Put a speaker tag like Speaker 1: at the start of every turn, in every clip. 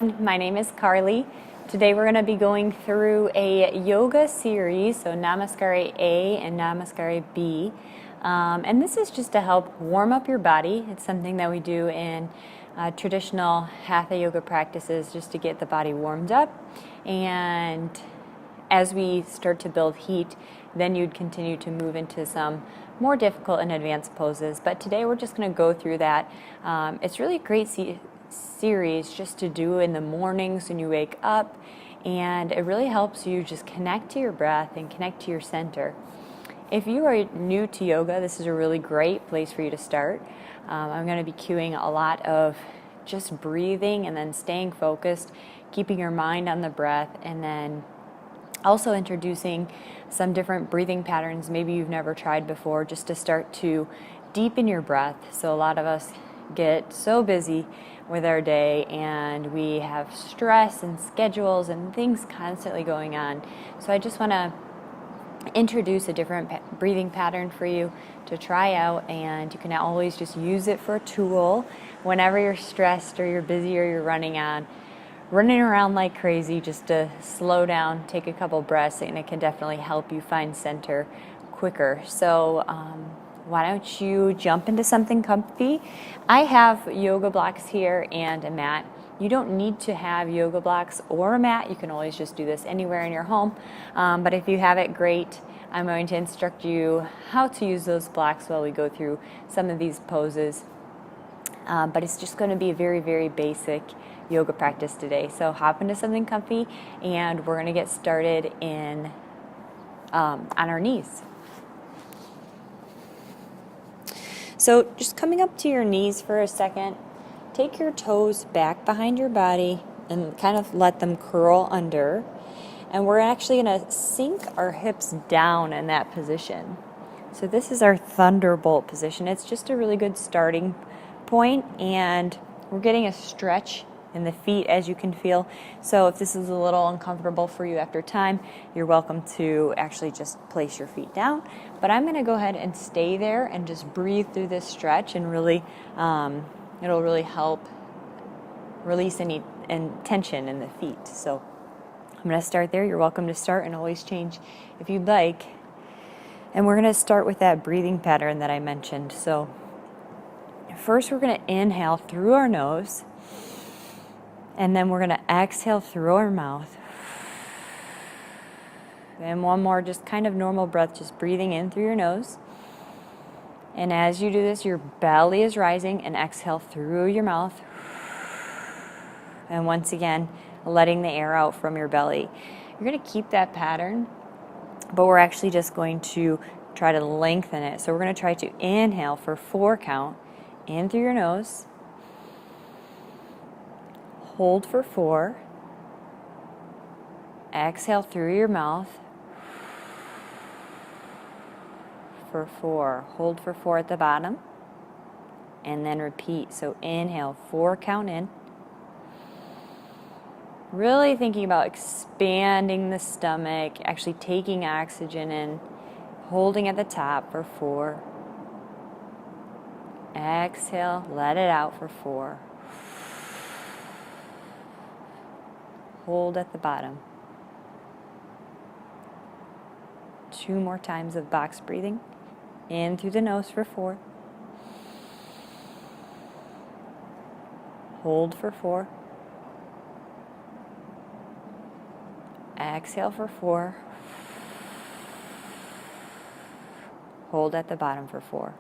Speaker 1: My name is Carley. Today we're going to be going through a yoga series, so Namaskara A and Namaskara B. And this is just to help warm up your body. It's something that we do in traditional Hatha yoga practices just to get the body warmed up. And as we start to build heat, then you'd continue to move into some more difficult and advanced poses. But today we're just going to go through that. It's really a great series just to do in the mornings when you wake up, and it really helps you just connect to your breath and connect to your center. If you are new to yoga, this is a really great place for you to start. I'm going to be cueing a lot of just breathing and then staying focused, keeping your mind on the breath, and then also introducing some different breathing patterns maybe you've never tried before, just to start to deepen your breath. So a lot of us get so busy with our day and we have stress and schedules and things constantly going on. So I just want to introduce a different breathing pattern for you to try out, and you can always just use it for a tool whenever you're stressed or you're busy or you're running around like crazy, just to slow down, take a couple breaths, and it can definitely help you find center quicker. So why don't you jump into something comfy? I have yoga blocks here and a mat. You don't need to have yoga blocks or a mat. You can always just do this anywhere in your home. But if you have it, great. I'm going to instruct you how to use those blocks while we go through some of these poses. But it's just going to be a very, very basic yoga practice today. So hop into something comfy, and we're going to get started on our knees. So just coming up to your knees for a second, take your toes back behind your body and kind of let them curl under. And we're actually going to sink our hips down in that position. So this is our thunderbolt position. It's just a really good starting point, and we're getting a stretch in the feet, as you can feel. So if this is a little uncomfortable for you after time, you're welcome to actually just place your feet down. But I'm going to go ahead and stay there and just breathe through this stretch, and really it'll really help release any tension in the feet. So I'm going to start there. You're welcome to start and always change if you'd like. And we're going to start with that breathing pattern that I mentioned. So first we're going to inhale through our nose, and then we're going to exhale through our mouth. And one more just kind of normal breath, just breathing in through your nose. And as you do this, your belly is rising, and exhale through your mouth. And once again, letting the air out from your belly. You're going to keep that pattern, but we're actually just going to try to lengthen it. So we're going to try to inhale for 4 count, in through your nose. Hold for 4. Exhale through your mouth for 4. Hold for 4 at the bottom. And then repeat. So inhale, 4 count in. Really thinking about expanding the stomach, actually taking oxygen in, holding at the top for 4. Exhale, let it out for 4. Hold at the bottom. 2 more times of box breathing. In through the nose for 4. Hold for 4. Exhale for 4. Hold at the bottom for 4.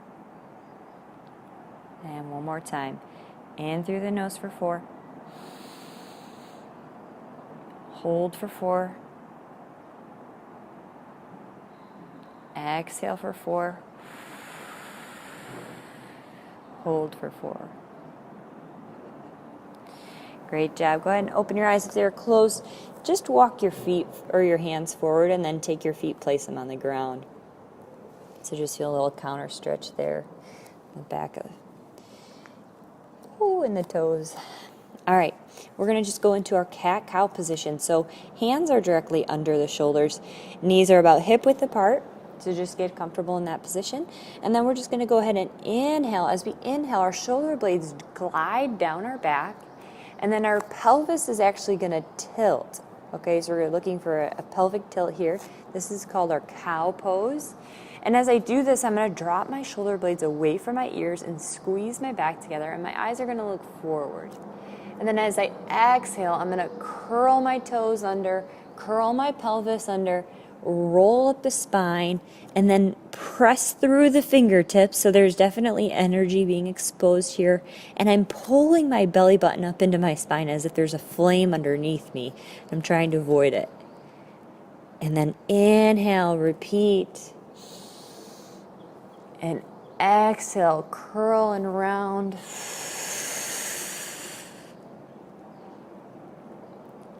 Speaker 1: And one more time. In through the nose for 4. Hold for 4. Exhale for 4. Hold for 4. Great job. Go ahead and open your eyes if they're closed. Just walk your feet or your hands forward, and then take your feet, place them on the ground. So just feel a little counter stretch there. The back of in the toes. All right, we're going to just go into our cat-cow position. So hands are directly under the shoulders. Knees are about hip width apart. So just get comfortable in that position. And then we're just going to go ahead and inhale. As we inhale, our shoulder blades glide down our back. And then our pelvis is actually going to tilt. Okay, so we're looking for a pelvic tilt here. This is called our cow pose. And as I do this, I'm going to drop my shoulder blades away from my ears and squeeze my back together, and my eyes are going to look forward. And then as I exhale, I'm going to curl my toes under, curl my pelvis under, roll up the spine, and then press through the fingertips. So there's definitely energy being exposed here. And I'm pulling my belly button up into my spine as if there's a flame underneath me. I'm trying to avoid it. And then inhale, repeat. And exhale, curl and round.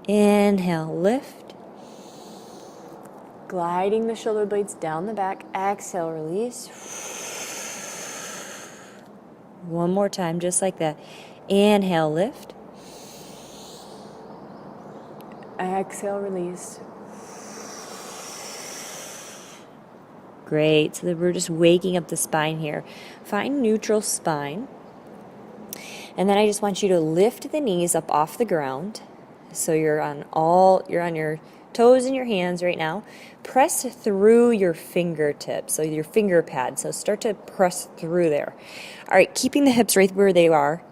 Speaker 1: Inhale, lift. Gliding the shoulder blades down the back. Exhale, release. One more time, just like that. Inhale, lift. Exhale, release. Great. So that we're just waking up the spine here. Find neutral spine. And then I just want you to lift the knees up off the ground. So you're on your toes and your hands right now. Press through your fingertips, so your finger pad. So start to press through there. All right, keeping the hips right where they are,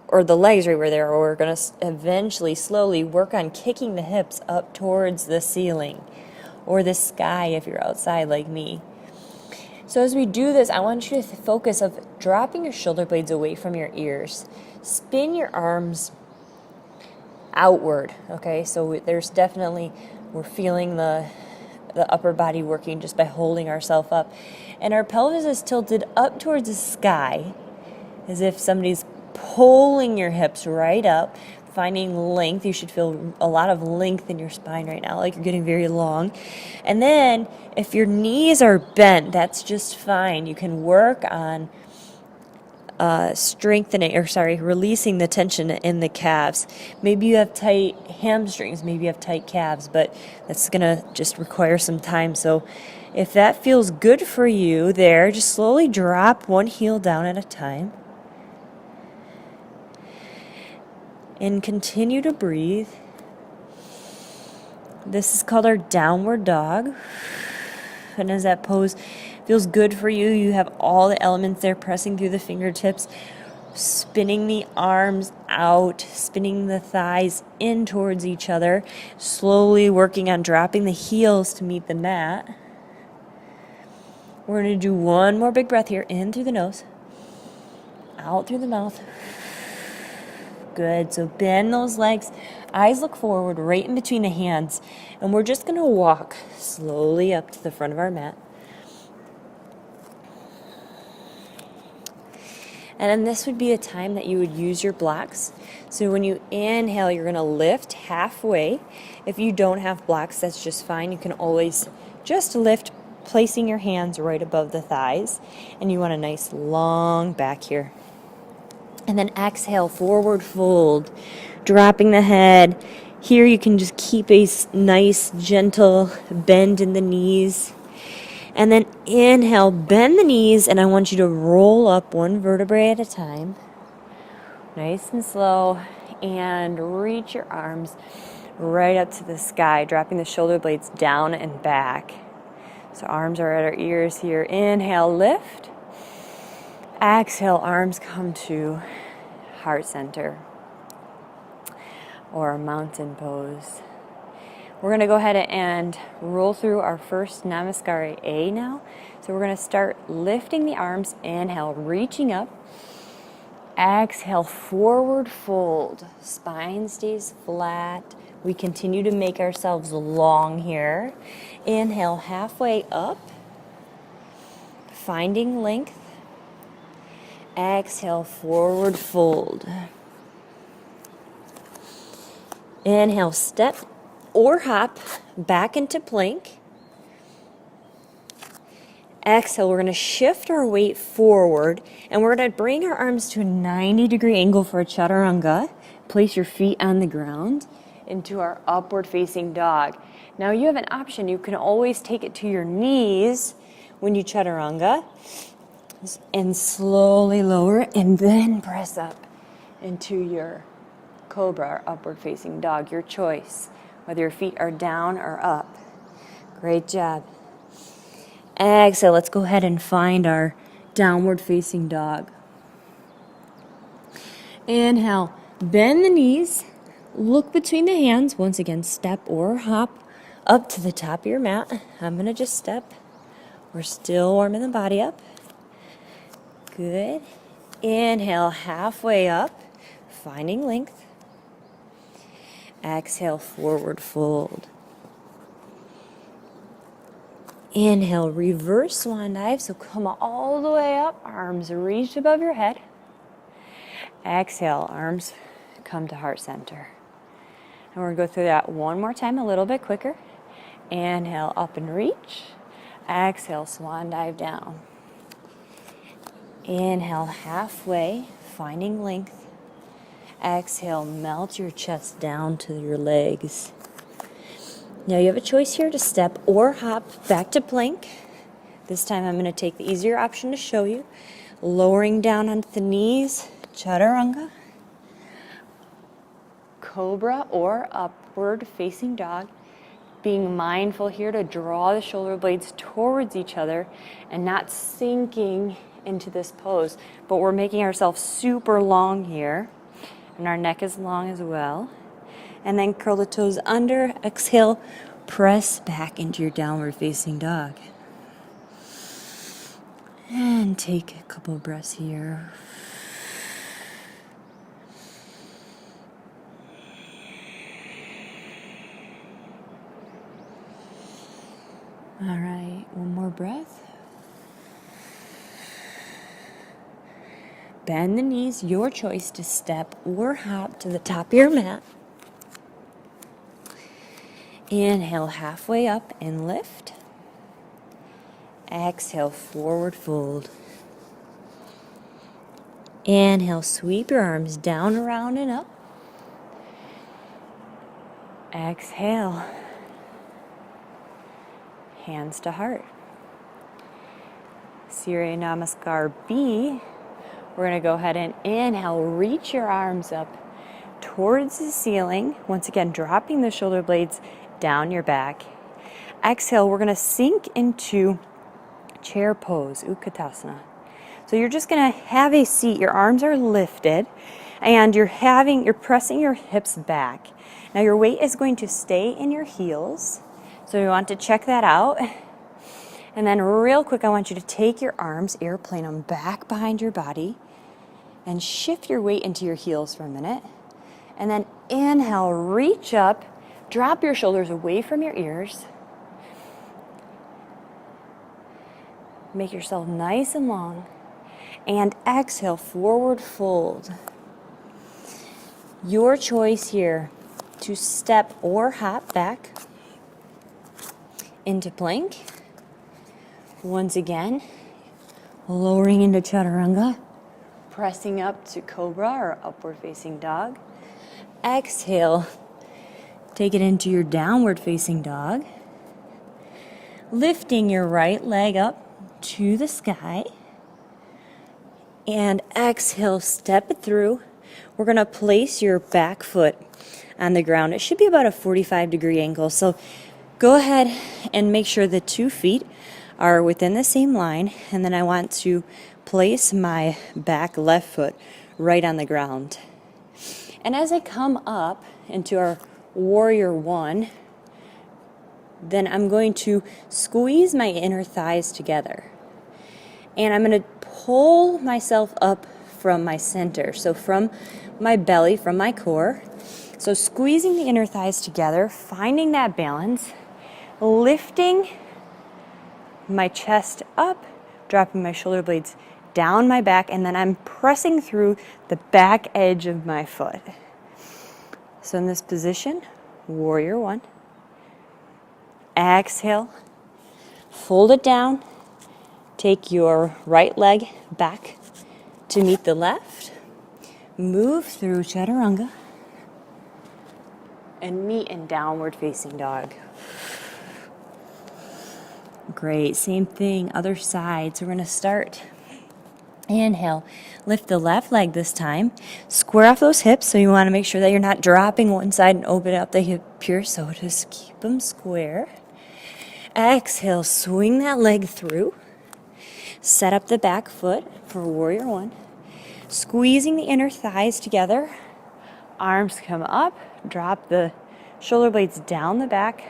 Speaker 1: or the legs right where they are, or we're going to eventually slowly work on kicking the hips up towards the ceiling or the sky if you're outside like me. So as we do this, I want you to focus of dropping your shoulder blades away from your ears. Spin your arms outward, okay? So there's definitely, we're feeling the upper body working just by holding ourselves up. And our pelvis is tilted up towards the sky as if somebody's pulling your hips right up, finding length. You should feel a lot of length in your spine right now, like you're getting very long. And then if your knees are bent, that's just fine. You can work on releasing the tension in the calves. Maybe you have tight hamstrings, maybe you have tight calves, but that's gonna just require some time. So if that feels good for you there, just slowly drop one heel down at a time. And continue to breathe. This is called our downward dog. And as that pose feels good for you, you have all the elements there pressing through the fingertips, spinning the arms out, spinning the thighs in towards each other, slowly working on dropping the heels to meet the mat. We're going to do one more big breath here, in through the nose, out through the mouth. Good. So bend those legs, eyes look forward, right in between the hands, and we're just going to walk slowly up to the front of our mat. And then this would be a time that you would use your blocks. So when you inhale, you're going to lift halfway. If you don't have blocks, that's just fine. You can always just lift, placing your hands right above the thighs. And you want a nice long back here. And then exhale, forward fold, dropping the head. Here you can just keep a nice, gentle bend in the knees. And then inhale, bend the knees, and I want you to roll up one vertebrae at a time. Nice and slow. And reach your arms right up to the sky, dropping the shoulder blades down and back. So arms are at our ears here. Inhale, lift. Exhale, arms come to heart center or mountain pose. We're going to go ahead and roll through our first Namaskara A now. So we're going to start lifting the arms. Inhale, reaching up. Exhale, forward fold. Spine stays flat. We continue to make ourselves long here. Inhale, halfway up. Finding length. Exhale, forward fold. Inhale, step or hop back into plank. Exhale, we're going to shift our weight forward, and we're going to bring our arms to a 90-degree angle for a Chaturanga. Place your feet on the ground into our upward facing dog. Now you have an option. You can always take it to your knees when you Chaturanga and slowly lower it and then press up into your Cobra or upward facing dog, your choice, whether your feet are down or up. Great job. Exhale, let's go ahead and find our downward facing dog. Inhale, bend the knees, look between the hands. Once again, step or hop up to the top of your mat. I'm going to just step. We're still warming the body up. Good. Inhale, halfway up, finding length. Exhale, forward fold. Inhale, reverse swan dive. So come all the way up, arms reach above your head. Exhale, arms come to heart center. And we're going to go through that one more time, a little bit quicker. Inhale, up and reach. Exhale, swan dive down. Inhale, halfway, finding length. Exhale, melt your chest down to your legs. Now you have a choice here to step or hop back to plank. This time I'm going to take the easier option to show you. Lowering down onto the knees, Chaturanga. Cobra or upward facing dog. Being mindful here to draw the shoulder blades towards each other and not sinking into this pose. But we're making ourselves super long here. And our neck is long as well. And then curl the toes under. Exhale, press back into your downward facing dog. And take a couple of breaths here. All right, one more breath. Bend the knees, your choice to step or hop to the top of your mat. Inhale, halfway up and lift. Exhale, forward fold. Inhale, sweep your arms down, around, and up. Exhale. Hands to heart. Surya Namaskara B. We're going to go ahead and inhale, reach your arms up towards the ceiling. Once again, dropping the shoulder blades down your back. Exhale, we're going to sink into chair pose, Utkatasana. So you're just going to have a seat. Your arms are lifted and you're pressing your hips back. Now your weight is going to stay in your heels. So you want to check that out. And then real quick, I want you to take your arms, airplane them back behind your body and shift your weight into your heels for a minute. And then inhale, reach up, drop your shoulders away from your ears. Make yourself nice and long. And exhale, forward fold. Your choice here to step or hop back into plank. Once again, lowering into Chaturanga, pressing up to Cobra or upward facing dog. Exhale, take it into your downward facing dog. Lifting your right leg up to the sky. And exhale, step it through. We're going to place your back foot on the ground. It should be about a 45-degree angle. So go ahead and make sure the 2 feet are within the same line. And then I want to place my back left foot right on the ground. And as I come up into our Warrior One, then I'm going to squeeze my inner thighs together. And I'm going to pull myself up from my center. So from my belly, from my core. So squeezing the inner thighs together, finding that balance, lifting my chest up, dropping my shoulder blades down my back, and then I'm pressing through the back edge of my foot. So in this position, Warrior One. Exhale, fold it down, take your right leg back to meet the left, move through Chaturanga, and meet in downward facing dog. Great, same thing, other side. So we're going to start Inhale, lift the left leg this time. Square off those hips, so you want to make sure that you're not dropping one side and open up the hip here, so just keep them square. Exhale, swing that leg through. Set up the back foot for warrior one. Squeezing the inner thighs together. Arms come up, drop the shoulder blades down the back.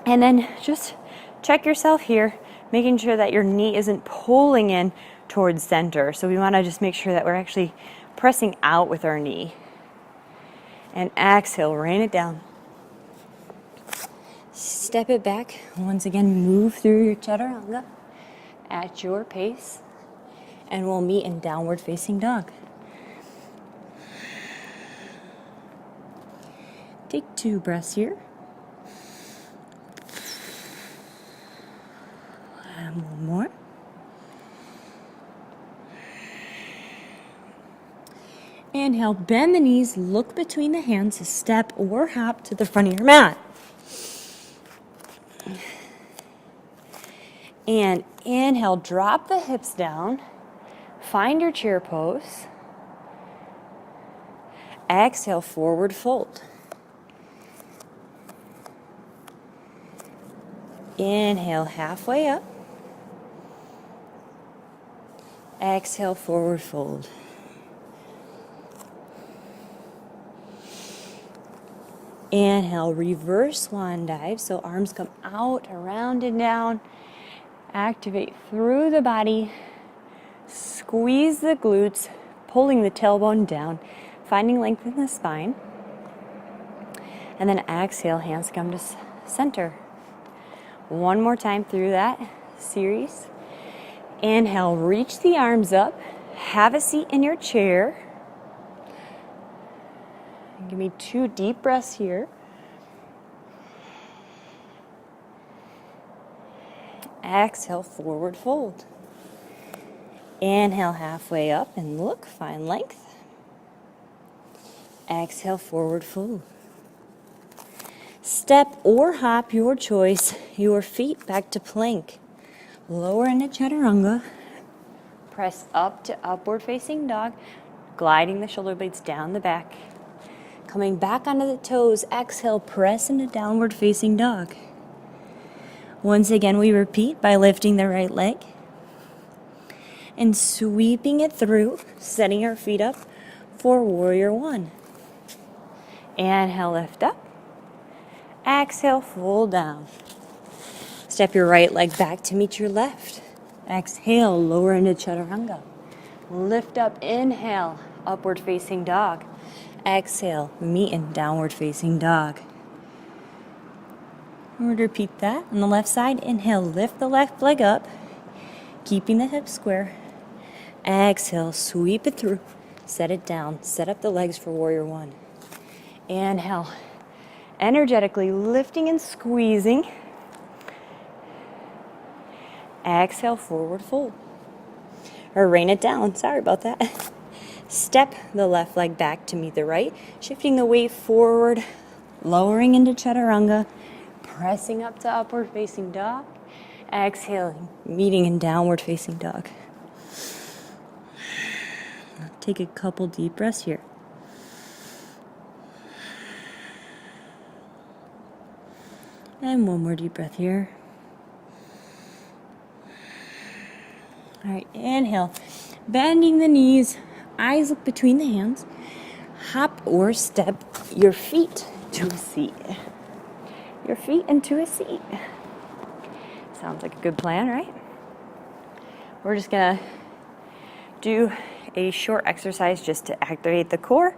Speaker 1: And then just check yourself here, making sure that your knee isn't pulling in towards center. So we want to just make sure that we're actually pressing out with our knee. And exhale, rain it down. Step it back. Once again, move through your Chaturanga at your pace. And we'll meet in downward facing dog. Take 2 breaths here. And one more. Inhale, bend the knees, look between the hands, step or hop to the front of your mat. And inhale, drop the hips down, find your chair pose. Exhale, forward fold. Inhale, halfway up. Exhale, forward fold. Inhale, reverse swan dive. So arms come out, around and down. Activate through the body. Squeeze the glutes, pulling the tailbone down, finding length in the spine. And then exhale, hands come to center. One more time through that series. Inhale, reach the arms up. Have a seat in your chair. Give me 2 deep breaths here. Exhale, forward fold. Inhale, halfway up and look, find length. Exhale, forward fold. Step or hop, your choice, your feet back to plank. Lower into Chaturanga. Press up to upward facing dog, gliding the shoulder blades down the back. Coming back onto the toes, exhale, press into downward facing dog. Once again, we repeat by lifting the right leg and sweeping it through, setting our feet up for warrior one. Inhale, lift up. Exhale, fold down. Step your right leg back to meet your left. Exhale, lower into Chaturanga. Lift up, inhale, upward facing dog. Exhale, meet in downward facing dog. We'll repeat that on the left side. Inhale, lift the left leg up, keeping the hips square. Exhale, sweep it through, set it down, set up the legs for warrior one. Inhale, energetically lifting and squeezing. Exhale, forward fold. Or rain it down, sorry about that. Step the left leg back to meet the right, shifting the weight forward, lowering into Chaturanga, pressing up to upward facing dog, exhaling, meeting in downward facing dog. Take a couple deep breaths here. And one more deep breath here. All right, inhale, bending the knees, eyes look between the hands. Hop or step your feet to a seat. Your feet into a seat. Sounds like a good plan, right? We're just gonna do a short exercise just to activate the core.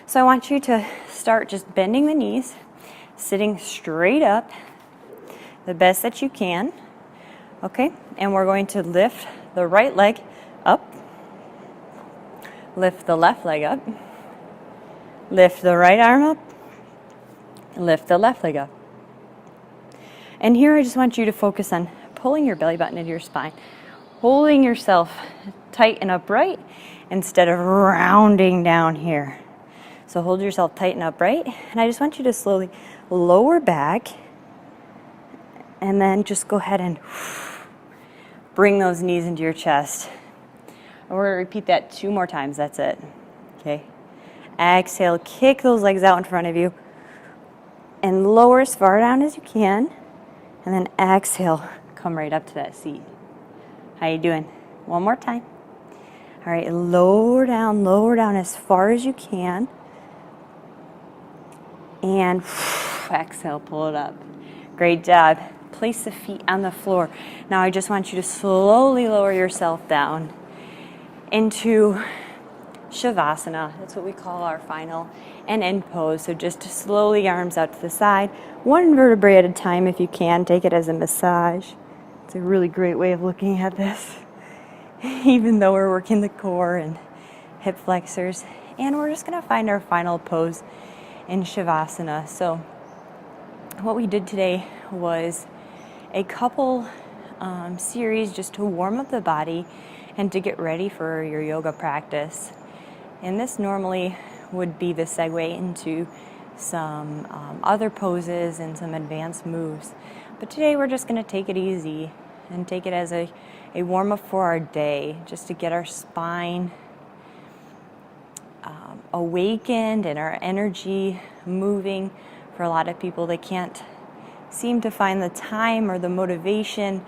Speaker 1: So I want you to start just bending the knees, sitting straight up, the best that you can. Okay, and we're going to lift the right leg up, lift the left leg up, lift the right arm up, lift the left leg up. And here I just want you to focus on pulling your belly button into your spine, holding yourself tight and upright instead of rounding down here. So hold yourself tight and upright, and I just want you to slowly lower back and then just go ahead and Bring those knees into your chest. And we're going to repeat that 2 more times. That's it. Okay. Exhale, kick those legs out in front of you. And lower as far down as you can. And then exhale, come right up to that seat. How you doing? One more time. All right, lower down as far as you can. And exhale, pull it up. Great job. Place the feet on the floor. Now I just want you to slowly lower yourself down into Shavasana. That's what we call our final and end pose. So just slowly arms out to the side. 1 vertebrae at a time if you can. Take it as a massage. It's a really great way of looking at this. Even though we're working the core and hip flexors. And we're just going to find our final pose in Shavasana. So what we did today was a couple series just to warm up the body and to get ready for your yoga practice. And this normally would be the segue into some other poses and some advanced moves. But today we're just going to take it easy and take it as a warm-up for our day, just to get our spine awakened and our energy moving. For a lot of people, they can't seem to find the time or the motivation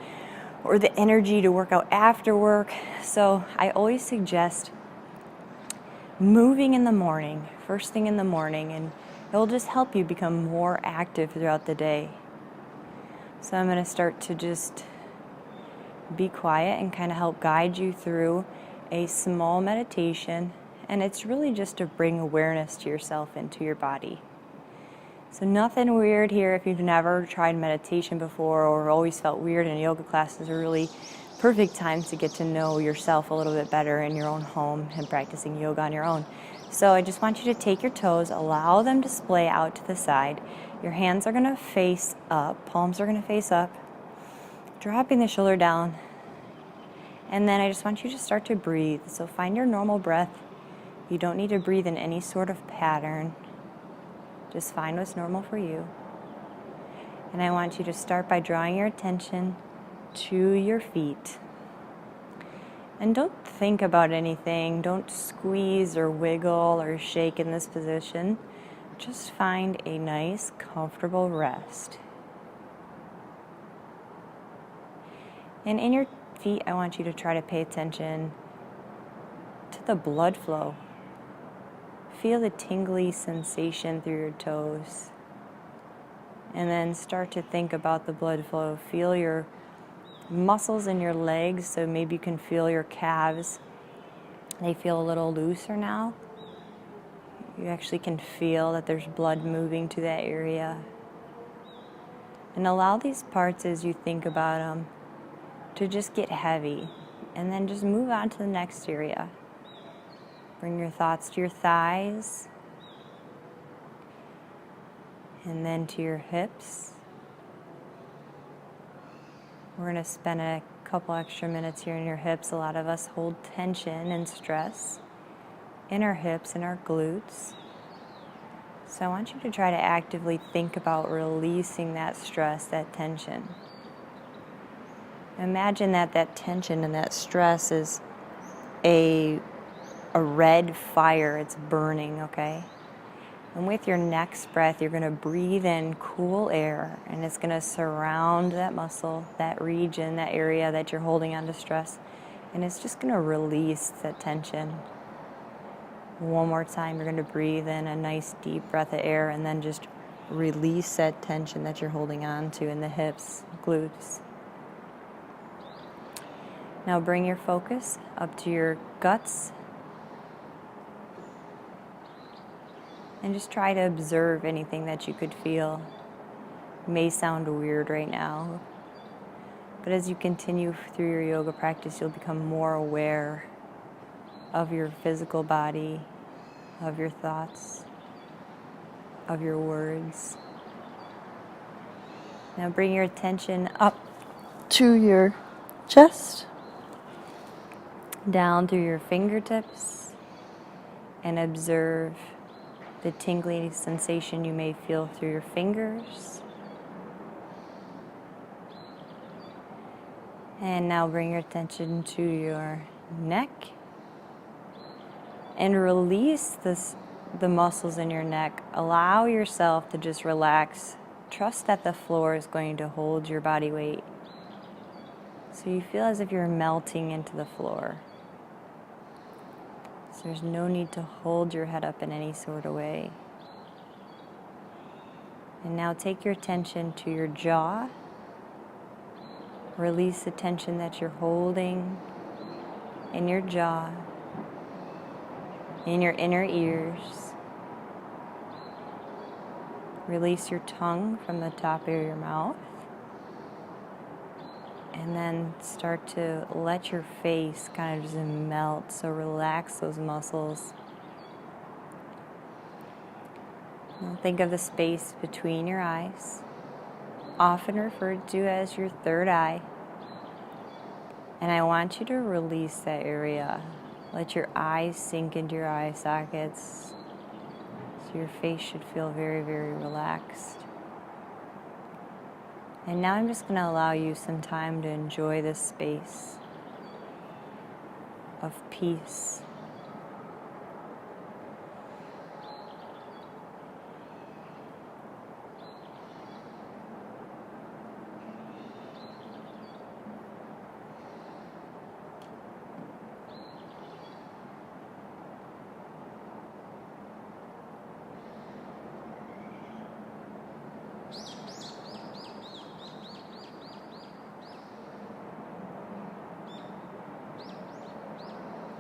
Speaker 1: or the energy to work out after work. So I always suggest moving in the morning, first thing in the morning, and it will just help you become more active throughout the day. So I'm going to start to just be quiet and kind of help guide you through a small meditation, and it's really just to bring awareness to yourself and to your body. So nothing weird here. If you've never tried meditation before or always felt weird in yoga classes, are really perfect times to get to know yourself a little bit better in your own home and practicing yoga on your own. So I just want you to take your toes, allow them to splay out to the side. Your hands are going to face up, palms are going to face up, dropping the shoulder down. And then I just want you to start to breathe. So find your normal breath. You don't need to breathe in any sort of pattern. Just find what's normal for you. And I want you to start by drawing your attention to your feet. And don't think about anything. Don't squeeze or wiggle or shake in this position. Just find a nice, comfortable rest. And in your feet, I want you to try to pay attention to the blood flow. Feel the tingly sensation through your toes. And then start to think about the blood flow. Feel your muscles in your legs, so maybe you can feel your calves. They feel a little looser now. You actually can feel that there's blood moving to that area. And allow these parts, as you think about them, to just get heavy. And then just move on to the next area. Bring your thoughts to your thighs. And then to your hips. We're going to spend a couple extra minutes here in your hips. A lot of us hold tension and stress in our hips and our glutes. So I want you to try to actively think about releasing that stress, that tension. Imagine that tension and that stress is a red fire. It's burning, okay? And with your next breath, you're going to breathe in cool air, and it's going to surround that muscle, that region, that area that you're holding on to stress, and it's just going to release that tension. One more time, you're going to breathe in a nice deep breath of air, and then just release that tension that you're holding on to in the hips, glutes. Now bring your focus up to your guts. And just try to observe anything that you could feel. It may sound weird right now, but as you continue through your yoga practice, you'll become more aware of your physical body, of your thoughts, of your words. Now bring your attention up to your chest, down through your fingertips, and observe the tingly sensation you may feel through your fingers. And now bring your attention to your neck and release the muscles in your neck. Allow yourself to just relax. Trust that the floor is going to hold your body weight. So you feel as if you're melting into the floor. So there's no need to hold your head up in any sort of way. And now take your attention to your jaw. Release the tension that you're holding in your jaw, in your inner ears. Release your tongue from the top of your mouth. And then start to let your face kind of just melt. So relax those muscles. Now think of the space between your eyes, often referred to as your third eye. And I want you to release that area. Let your eyes sink into your eye sockets. So your face should feel very, very relaxed. And now I'm just going to allow you some time to enjoy this space of peace.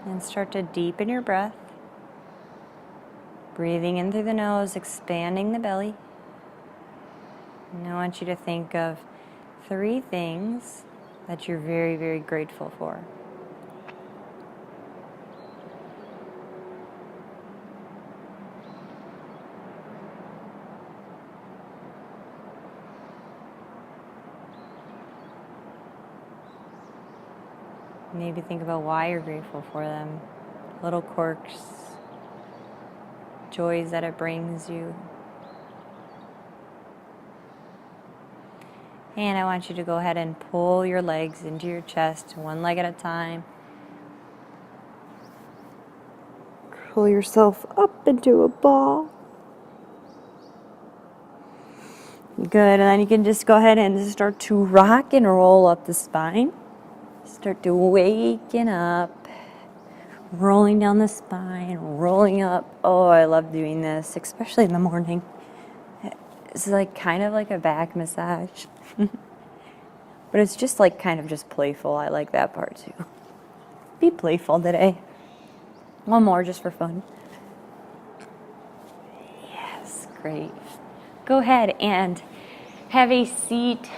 Speaker 1: And start to deepen your breath. Breathing in through the nose, expanding the belly. And I want you to think of 3 things that you're very, very grateful for. Maybe think about why you're grateful for them. Little quirks, joys that it brings you. And I want you to go ahead and pull your legs into your chest, one leg at a time. Pull yourself up into a ball. Good, and then you can just go ahead and start to rock and roll up the spine. Start to waken up, rolling down the spine, rolling up. Oh, I love doing this, especially in the morning. It's like kind of like a back massage. But it's just like kind of just playful. I like that part too. Be playful today. One more just for fun. Yes, great. Go ahead and have a seat.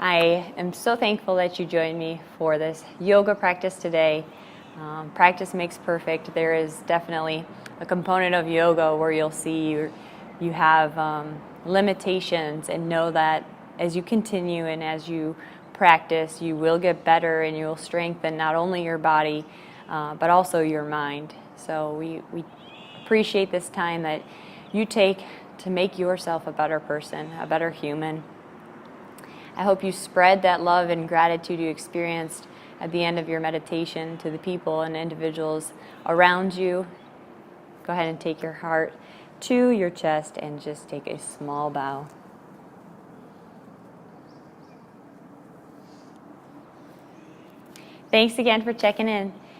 Speaker 1: I am so thankful that you joined me for this yoga practice today. Practice makes perfect. There is definitely a component of yoga where you'll see you have limitations, and know that as you continue and as you practice, you will get better and you will strengthen not only your body, but also your mind. So we appreciate this time that you take to make yourself a better person, a better human. I hope you spread that love and gratitude you experienced at the end of your meditation to the people and individuals around you. Go ahead and take your heart to your chest and just take a small bow. Thanks again for checking in.